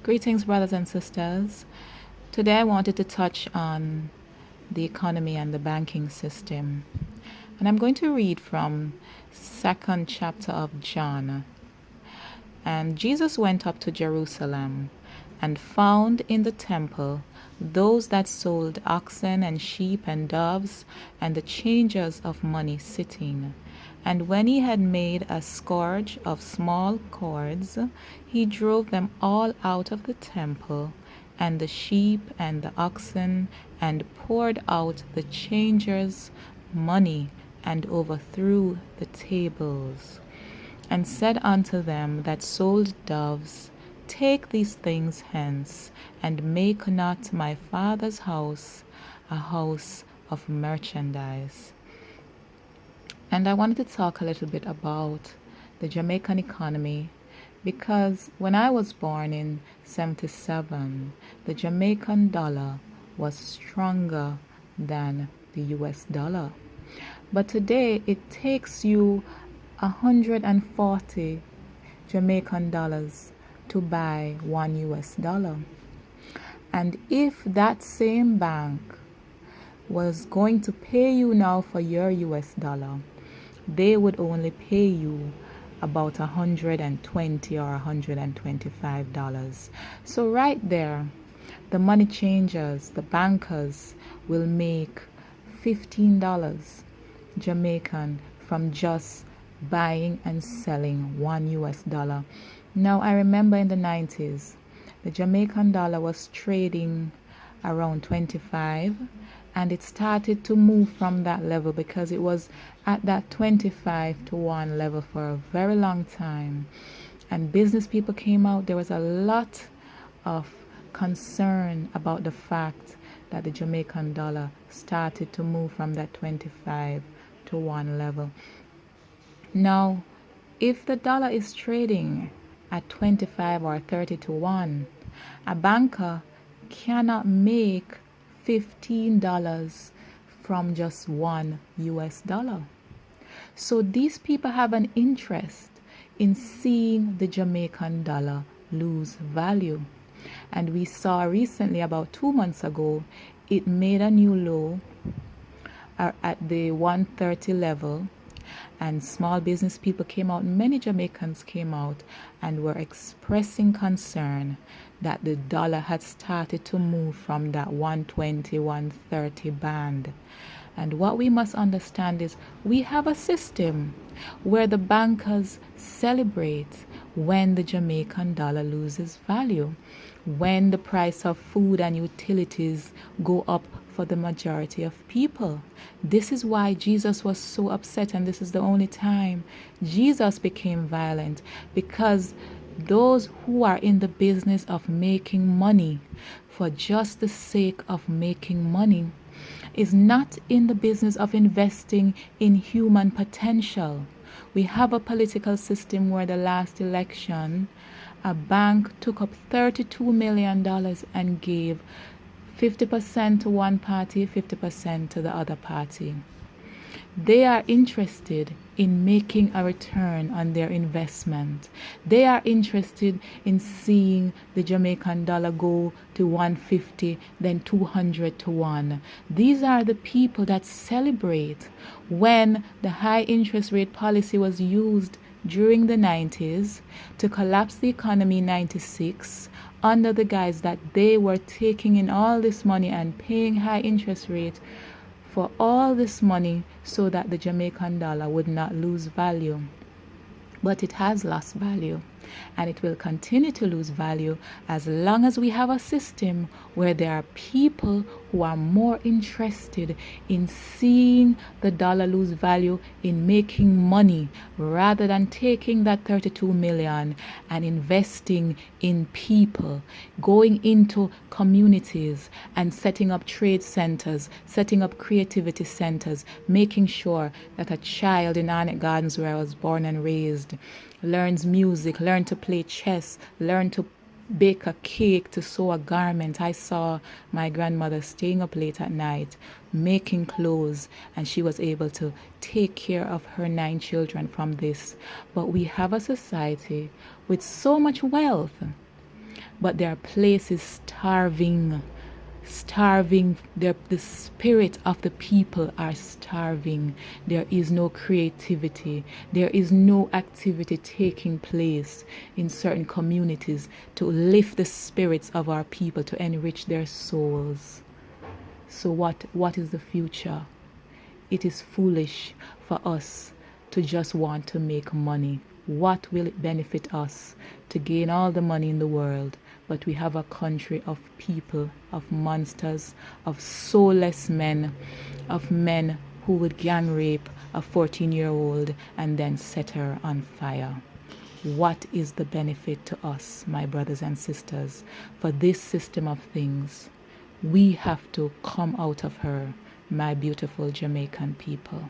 Greetings, brothers and sisters. Today I wanted to touch on the economy and the banking system. And I'm going to read from second chapter of John. And Jesus went up to Jerusalem and found in the temple those that sold oxen and sheep and doves and the changers of money sitting. And when he had made a scourge of small cords, he drove them all out of the temple, and the sheep and the oxen, and poured out the changers' money, and overthrew the tables. And said unto them that sold doves, Take these things hence, and make not my Father's house a house of merchandise. And I wanted to talk a little bit about the Jamaican economy because when I was born in 77, the Jamaican dollar was stronger than the US dollar. But today it takes you 140 Jamaican dollars to buy one US dollar. And if that same bank was going to pay you now for your US dollar, they would only pay you about $120 or $125. So right there, the money changers, the bankers will make $15 Jamaican from just buying and selling one US dollar. Now I remember in the 90s, the Jamaican dollar was trading around 25, and it started to move from that level because it was at that 25 to 1 level for a very long time. And business people came out. There was a lot of concern about the fact that the Jamaican dollar started to move from that 25 to 1 level. Now, if the dollar is trading at 25 or 30 to 1, a banker cannot make $15 from just one US dollar. So these people have an interest in seeing the Jamaican dollar lose value. And we saw recently, about 2 months ago, it made a new low at the 130 level, and small business people came out, many Jamaicans came out and were expressing concern that the dollar had started to move from that 120, 130 band. And what we must understand is we have a system where the bankers celebrate when the Jamaican dollar loses value, when the price of food and utilities go up for the majority of people. This is why Jesus was so upset, and this is the only time Jesus became violent, because those who are in the business of making money for just the sake of making money is not in the business of investing in human potential. We have a political system where the last election, a bank took up $32 million and gave 50% to one party, 50% to the other party. They are interested in making a return on their investment. They are interested in seeing the Jamaican dollar go to 150, then 200 to 1. These are the people that celebrate when the high interest rate policy was used during the 90s to collapse the economy in 96, under the guise that they were taking in all this money and paying high interest rate for all this money so that the Jamaican dollar would not lose value. But it has lost value, and it will continue to lose value as long as we have a system where there are people who are more interested in seeing the dollar lose value, in making money, rather than taking that 32 million and investing in people, going into communities and setting up trade centers, setting up creativity centers, making sure that a child in Arnett Gardens, where I was born and raised, learns music, learn to play chess, learn to bake a cake, to sew a garment. I saw my grandmother staying up late at night making clothes, and she was able to take care of her 9 children from this. But we have a society with so much wealth but there are places starving. The spirit of the people are starving. There is no creativity. There is no activity taking place in certain communities to lift the spirits of our people, to enrich their souls. So what is the future? It is foolish for us to just want to make money. What will it benefit us to gain all the money in the world, but we have a country of people, of monsters, of soulless men, of men who would gang rape a 14-year-old and then set her on fire? What is the benefit to us, my brothers and sisters, for this system of things? We have to come out of her, my beautiful Jamaican people.